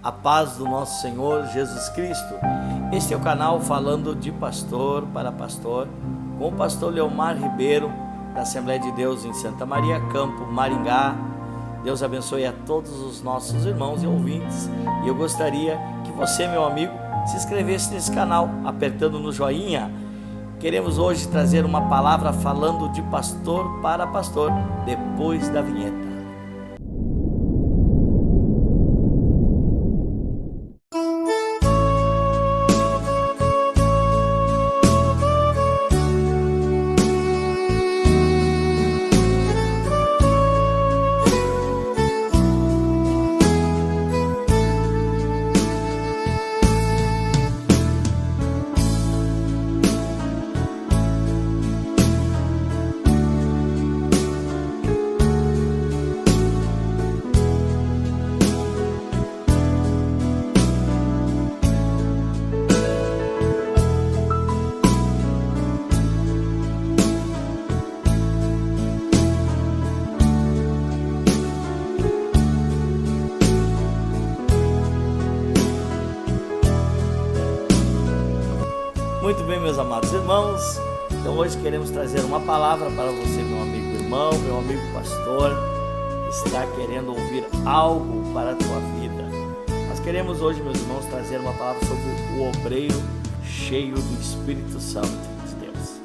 A paz do nosso Senhor Jesus Cristo. Este é o canal falando de pastor para pastor, com o pastor Leomar Ribeiro, da Assembleia de Deus em Santa Maria, Campo, Maringá. Deus abençoe a todos os nossos irmãos e ouvintes. E eu gostaria que você, meu amigo, se inscrevesse nesse canal, apertando no joinha. Queremos hoje trazer uma palavra falando de pastor para pastor, depois da vinheta. Muito bem, meus amados irmãos, então hoje queremos trazer uma palavra para você, meu amigo irmão, meu amigo pastor, que está querendo ouvir algo para a tua vida. Nós queremos hoje, meus irmãos, trazer uma palavra sobre o obreiro cheio do Espírito Santo de Deus.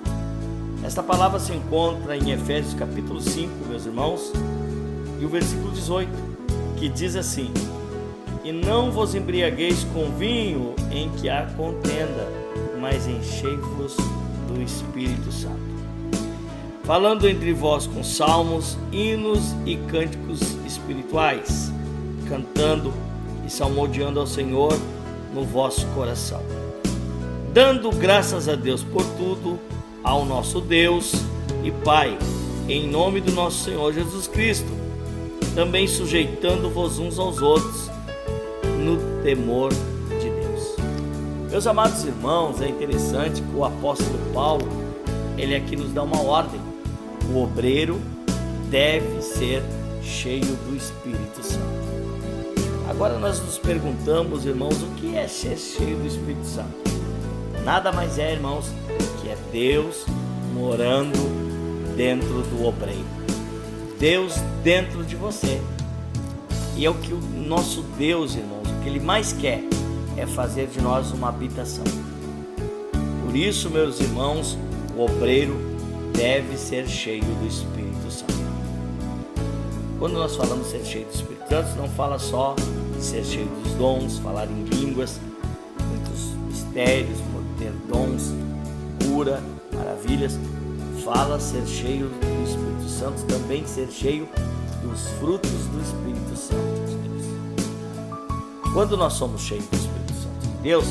Esta palavra se encontra em Efésios capítulo 5, meus irmãos, e o versículo 18, que diz assim: E não vos embriagueis com vinho em que há contenda, mas enchei-vos do Espírito Santo, falando entre vós com salmos, hinos e cânticos espirituais, cantando e salmodiando ao Senhor no vosso coração, dando graças a Deus por tudo, ao nosso Deus e Pai, em nome do nosso Senhor Jesus Cristo, também sujeitando-vos uns aos outros no temor de Deus. Meus amados irmãos, é interessante que o apóstolo Paulo, ele aqui nos dá uma ordem. O obreiro deve ser cheio do Espírito Santo. Agora nós nos perguntamos, irmãos, o que é ser cheio do Espírito Santo? Nada mais é, irmãos, que é Deus morando dentro do obreiro. Deus dentro de você. E é o que o nosso Deus, irmãos, o que Ele mais quer é fazer de nós uma habitação. Por isso, meus irmãos, o obreiro deve ser cheio do Espírito Santo. Quando nós falamos ser cheio do Espírito Santo, não fala só de ser cheio dos dons, falar em línguas, muitos mistérios, ter dons, cura, maravilhas. Fala ser cheio do Espírito Santo, também ser cheio dos frutos do Espírito Santo de Deus. Quando nós somos cheios do Espírito Santo de Deus,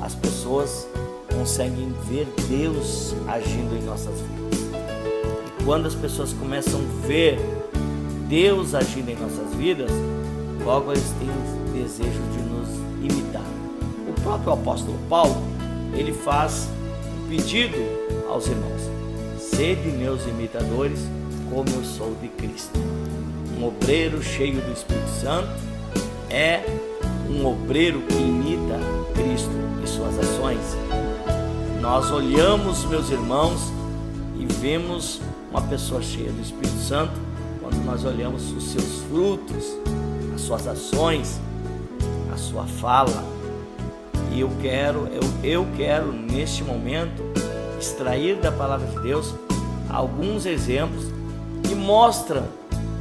as pessoas conseguem ver Deus agindo em nossas vidas. E quando as pessoas começam a ver Deus agindo em nossas vidas, logo eles têm o desejo de nos imitar. O próprio apóstolo Paulo, ele faz um pedido aos irmãos: sede meus imitadores, como eu sou de Cristo. Um obreiro cheio do Espírito Santo é um obreiro que imita Cristo e suas ações. Nós olhamos, meus irmãos, e vemos uma pessoa cheia do Espírito Santo quando nós olhamos os seus frutos, as suas ações, a sua fala. E eu quero neste momento extrair da palavra de Deus alguns exemplos que mostram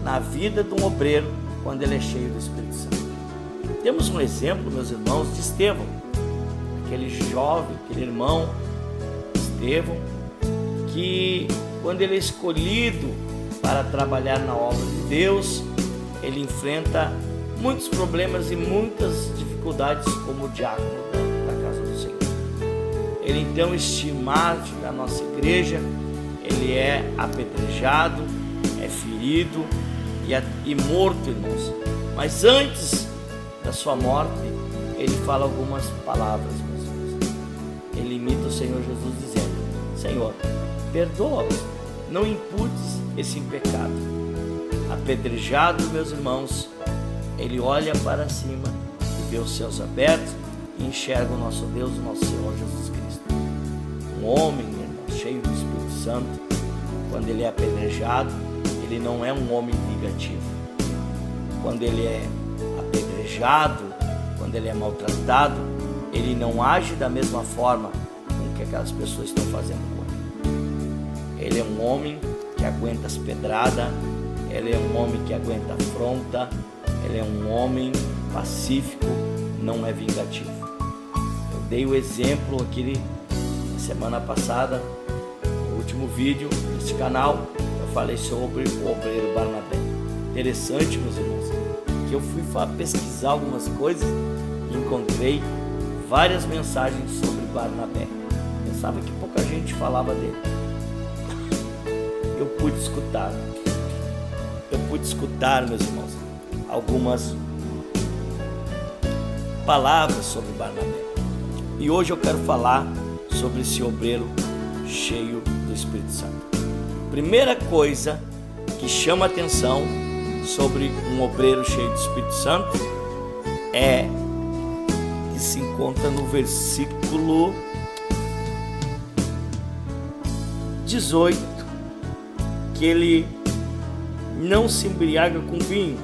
na vida de um obreiro quando ele é cheio do Espírito Santo. Temos um exemplo, meus irmãos, de Estevão, aquele jovem, aquele irmão Estevão, que quando ele é escolhido para trabalhar na obra de Deus, ele enfrenta muitos problemas e muitas dificuldades como diácono da casa do Senhor. Ele então, estimado da nossa igreja, ele é apedrejado, é ferido e morto, irmãos. Mas antes da sua morte, ele fala algumas palavras, meus irmãos. Ele imita o Senhor Jesus dizendo: Senhor, perdoa-os, não imputes esse pecado. Apedrejado, meus irmãos, ele olha para cima e vê os céus abertos e enxerga o nosso Deus, o nosso Senhor Jesus Cristo. Um homem, irmão, cheio do Espírito Santo, quando ele é apedrejado, ele não é um homem vingativo. Quando ele é apedrejado, quando ele é maltratado, ele não age da mesma forma com que aquelas pessoas estão fazendo com ele. Ele é um homem que aguenta as pedradas, ele é um homem que aguenta a afronta, ele é um homem pacífico, não é vingativo. Eu dei o exemplo aqui na semana passada, no último vídeo desse canal, eu falei sobre o obreiro Barnabé. Interessante, meus irmãos, que eu fui pesquisar algumas coisas e encontrei várias mensagens sobre Barnabé. Pensava que pouca gente falava dele. Eu pude escutar, meus irmãos, algumas palavras sobre Barnabé. E hoje eu quero falar sobre esse obreiro cheio do Espírito Santo. Primeira coisa que chama atenção sobre um obreiro cheio do Espírito Santo é que se encontra no versículo 18, que ele não se embriaga com vinho,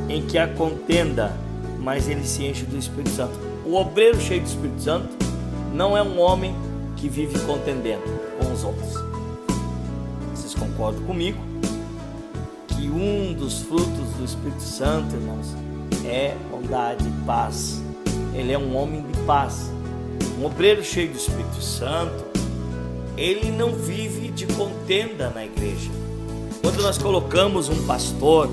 em que há contenda, mas ele se enche do Espírito Santo. O obreiro cheio do Espírito Santo não é um homem que vive contendendo com os outros. Vocês concordam comigo que um dos frutos do Espírito Santo, irmãos, é bondade e paz. Ele é um homem de paz. Um obreiro cheio do Espírito Santo, ele não vive de contenda na igreja. Quando nós colocamos um pastor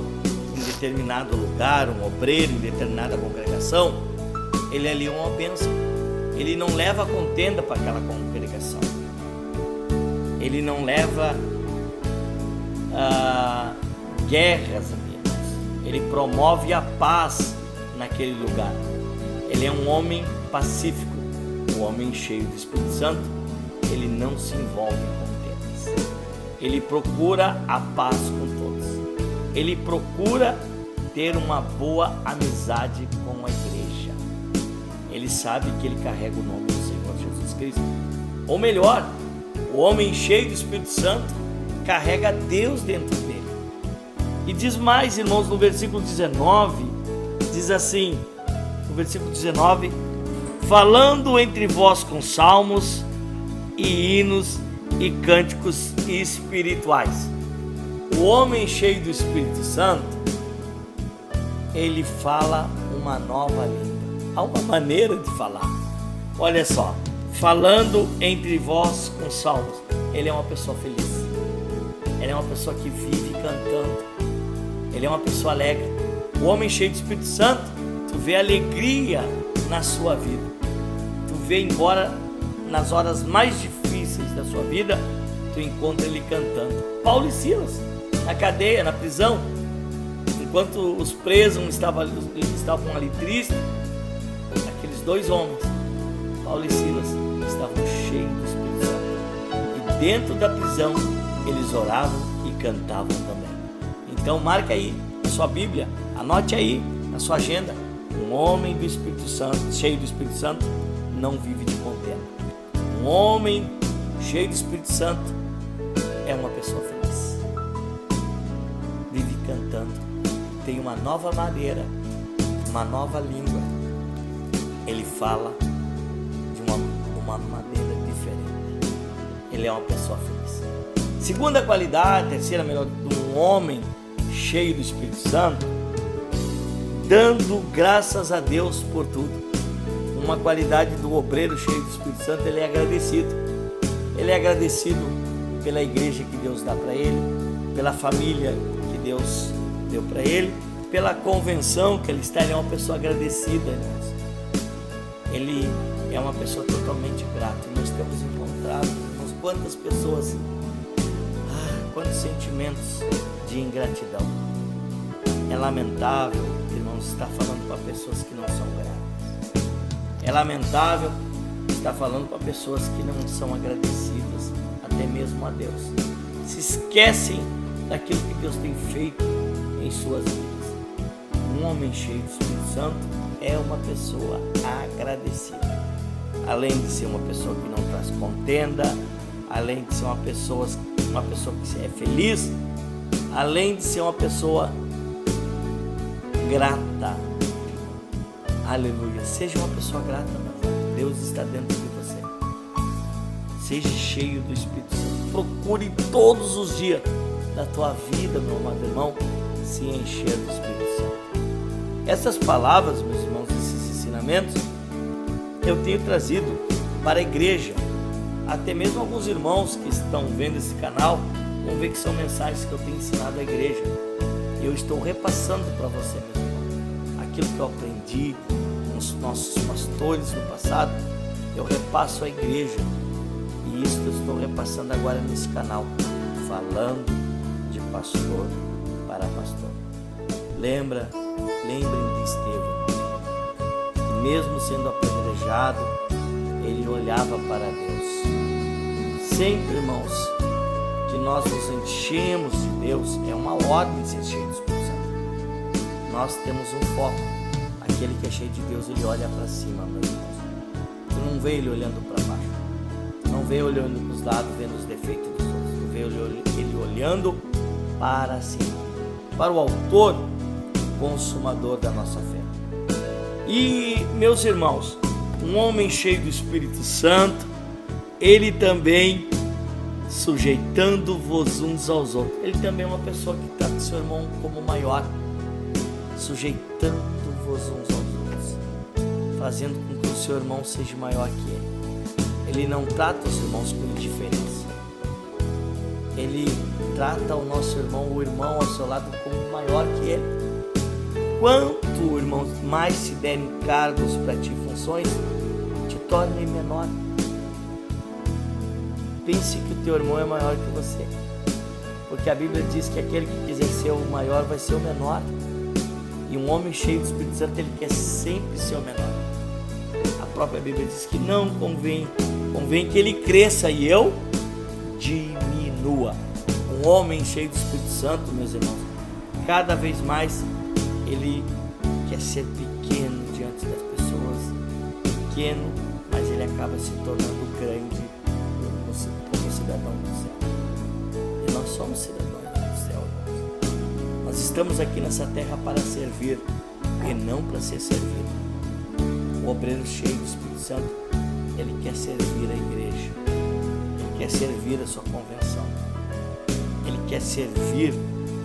em determinado lugar, um obreiro em determinada congregação, ele ali é uma bênção. Ele não leva contenda para aquela congregação. Ele não leva guerras, amigos. Ele promove a paz naquele lugar. Ele é um homem pacífico, um homem cheio do Espírito Santo. Ele não se envolve com contendas. Ele procura a paz com todos. Ele procura ter uma boa amizade com a igreja. Ele sabe que ele carrega o nome do Senhor Jesus Cristo. Ou melhor, o homem cheio do Espírito Santo carrega Deus dentro dele. E diz mais, irmãos, no versículo 19, diz assim, no versículo 19, falando entre vós com salmos e hinos e cânticos espirituais. O homem cheio do Espírito Santo, ele fala uma nova língua. Há uma maneira de falar. Olha só, falando entre vós com salmos. Ele é uma pessoa feliz. Ele é uma pessoa que vive cantando. Ele é uma pessoa alegre. O homem cheio do Espírito Santo, tu vê alegria na sua vida. Tu vê, embora nas horas mais difíceis da sua vida, tu encontra ele cantando. Paulo e Silas, na cadeia, na prisão, enquanto os presos estavam ali tristes, aqueles dois homens, Paulo e Silas, estavam cheios do Espírito Santo. E dentro da prisão, eles oravam e cantavam também. Então marca aí na sua Bíblia, anote aí na sua agenda. Um homem do Espírito Santo, cheio do Espírito Santo, não vive de contenda. Um homem cheio do Espírito Santo é uma pessoa feliz. Vive cantando. Tem uma nova maneira, uma nova língua. Ele fala de uma maneira diferente. Ele é uma pessoa feliz. Segunda qualidade, terceira melhor, de um homem cheio do Espírito Santo, dando graças a Deus por tudo. Uma qualidade do obreiro cheio do Espírito Santo, ele é agradecido. Ele é agradecido pela igreja que Deus dá para ele, pela família que Deus deu para ele, pela convenção que ele está. Ele é uma pessoa agradecida, irmãos. Ele é uma pessoa totalmente grata. E nós temos encontrado, irmãos, quantas pessoas, quantos sentimentos de ingratidão. É lamentável, irmãos, estar falando para pessoas que não são gratas. É lamentável estar falando para pessoas que não são agradecidas, até mesmo a Deus. Se esquecem daquilo que Deus tem feito em suas vidas. Um homem cheio do Espírito Santo é uma pessoa agradecida. Além de ser uma pessoa que não traz contenda, além de ser uma pessoa que é feliz, além de ser uma pessoa grata. Aleluia. Seja uma pessoa grata, meu irmão. Deus está dentro de você. Seja cheio do Espírito Santo. Procure todos os dias da tua vida, meu amado irmão, se encher do Espírito Santo. Essas palavras, meus irmãos, esses ensinamentos, eu tenho trazido para a igreja. Até mesmo alguns irmãos que estão vendo esse canal vão ver que são mensagens que eu tenho ensinado à igreja. Eu estou repassando para você, meu irmão, aquilo que eu aprendi com os nossos pastores no passado, eu repasso à igreja. E isso eu estou repassando agora nesse canal, falando de pastor para pastor. Lembrem de Estevão, que mesmo sendo apedrejado, ele olhava para Deus. Sempre, irmãos, que nós nos enchemos de Deus, é uma ordem de se encher do Espírito Santo. Nós temos um foco. Aquele que é cheio de Deus, ele olha para cima, meus irmãos. Tu não vê ele olhando para baixo. Tu não vê ele olhando para os lados, vendo os defeitos dos outros. Tu vê ele olhando para cima, para o autor e consumador da nossa fé. E, meus irmãos, um homem cheio do Espírito Santo, ele também sujeitando-vos uns aos outros. Ele também é uma pessoa que trata o seu irmão como maior, sujeitando-vos uns aos outros, fazendo com que o seu irmão seja maior que ele. Ele não trata os irmãos com indiferença. Ele trata o nosso irmão, o irmão ao seu lado, como maior que ele. Quanto, irmãos, mais se derem cargos para ti, funções, te tornem menor. Pense que o teu irmão é maior que você, porque a Bíblia diz que aquele que quiser ser o maior vai ser o menor, e um homem cheio do Espírito Santo, ele quer sempre ser o menor. A própria Bíblia diz que não convém que ele cresça e eu diminua. Um homem cheio do Espírito Santo, meus irmãos, cada vez mais ele quer ser pequeno diante das pessoas, pequeno, mas ele acaba se tornando grande como cidadão do céu. E nós somos cidadãos do céu. Nós estamos aqui nessa terra para servir e não para ser servido. O obreiro cheio do Espírito Santo, ele quer servir a igreja, ele quer servir a sua convenção, ele quer servir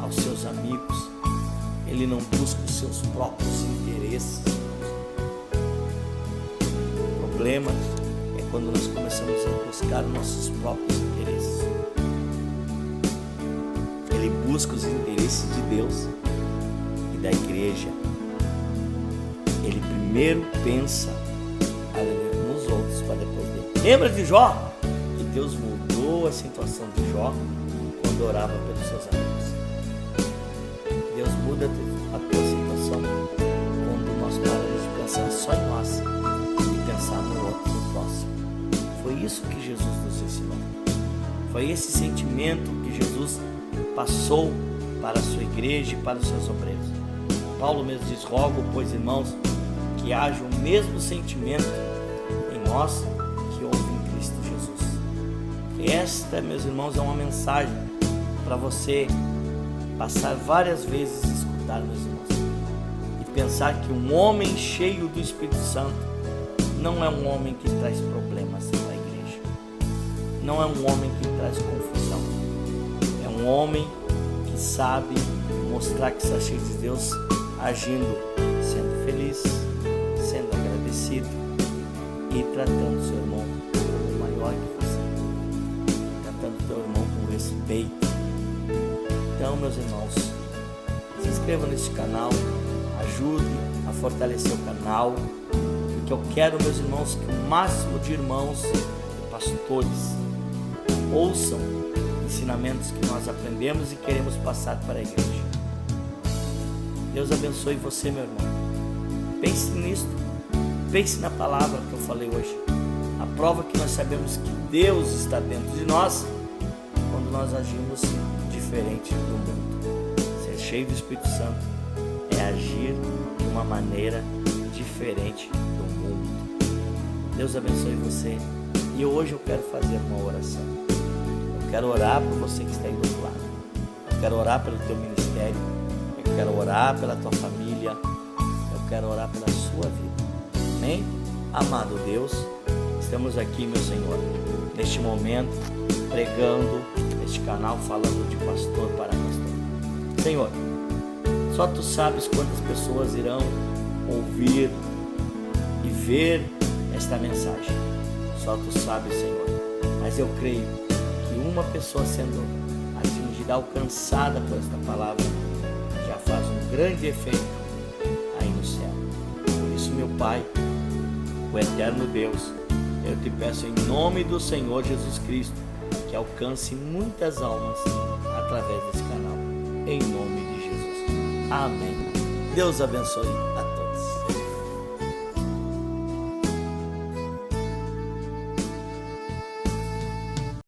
aos seus amigos, ele não busca os seus próprios interesses. O problema é quando nós começamos a buscar os nossos próprios interesses. Ele busca os interesses de Deus e da igreja. Ele primeiro pensa nos outros para depois dele. Lembra de Jó? Que Deus mudou a situação de Jó quando orava pelos seus amigos. Deus muda a tua situação quando nós paramos de pensar só em nós e pensar no outro, no próximo. Foi isso que Jesus nos ensinou. Foi esse sentimento que Jesus passou para a sua igreja e para os seus obreiros. Paulo mesmo diz: rogo, pois, irmãos, que haja o mesmo sentimento em nós que houve em Cristo Jesus. Esta, meus irmãos, é uma mensagem para você passar várias vezes e escutar, meus irmãos, e pensar que um homem cheio do Espírito Santo não é um homem que traz problemas para a igreja, não é um homem que traz confusão, é um homem que sabe mostrar que está cheio de Deus, agindo, sendo feliz, sendo agradecido e tratando seu irmão como maior que você, tratando teu irmão com respeito. Então, meus irmãos, se inscrevam nesse canal, ajude a fortalecer o canal, porque eu quero, meus irmãos, que o máximo de irmãos e pastores ouçam ensinamentos que nós aprendemos e queremos passar para a igreja. Deus abençoe você, meu irmão. Pense nisso, pense na palavra que eu falei hoje. A prova que nós sabemos que Deus está dentro de nós quando nós agimos diferente do mundo. Ser cheio do Espírito Santo é agir de uma maneira diferente diferente do mundo. Deus abençoe você. E hoje eu quero fazer uma oração. Eu quero orar por você que está aí do outro lado. Eu quero orar pelo teu ministério. Eu quero orar pela tua família. Eu quero orar pela sua vida. Amém? Amado Deus, estamos aqui, meu Senhor, neste momento, pregando neste canal, falando de pastor para pastor. Senhor, só Tu sabes quantas pessoas irão ouvir e ver esta mensagem. Só Tu sabes, Senhor. Mas eu creio que uma pessoa sendo atingida, alcançada por esta palavra, já faz um grande efeito aí no céu. Por isso, meu Pai, o eterno Deus, eu te peço em nome do Senhor Jesus Cristo, que alcance muitas almas através desse canal. Em nome de Jesus. Amém. Deus abençoe a